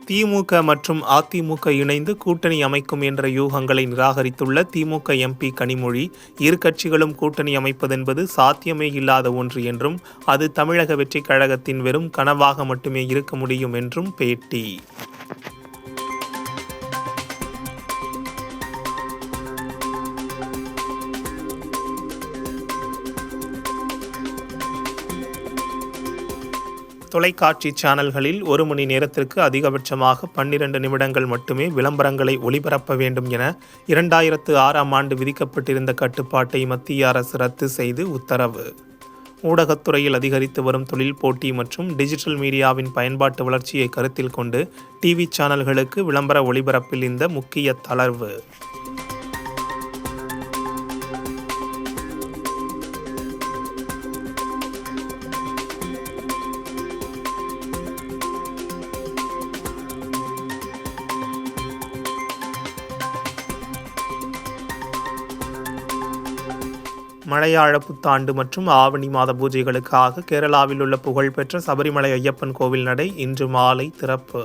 திமுக மற்றும் அதிமுக இணைந்து கூட்டணி அமைக்கும் என்ற யூகங்களை நிராகரித்துள்ள திமுக எம்பி கனிமொழி, இரு கட்சிகளும் கூட்டணி அமைப்பதென்பது சாத்தியமே இல்லாத ஒன்று என்றும், அது தமிழக வெற்றிக் கழகத்தின் வெறும் கனவாக மட்டுமே இருக்க முடியும் என்றும் பேட்டி. தொலைக்காட்சி சேனல்களில் 1 மணி நேரத்திற்கு அதிகபட்சமாக 12 நிமிடங்கள் மட்டுமே விளம்பரங்களை ஒளிபரப்ப வேண்டும் என 2006ஆம் ஆண்டு விதிக்கப்பட்டிருந்த கட்டுப்பாட்டை மத்திய அரசு ரத்து செய்து உத்தரவு. ஊடகத்துறையில் அதிகரித்து வரும் தொழில் போட்டி மற்றும் டிஜிட்டல் மீடியாவின் பயன்பாட்டு வளர்ச்சியை கருத்தில் கொண்டு டிவி சேனல்களுக்கு விளம்பர ஒளிபரப்பில் இந்த முக்கிய தளர்வு. மலையாள புத்தாண்டு மற்றும் ஆவணி மாத பூஜைகளுக்காக கேரளாவில் உள்ள புகழ்பெற்ற சபரிமலை ஐயப்பன் கோவில் நடை இன்று மாலை திறப்பு.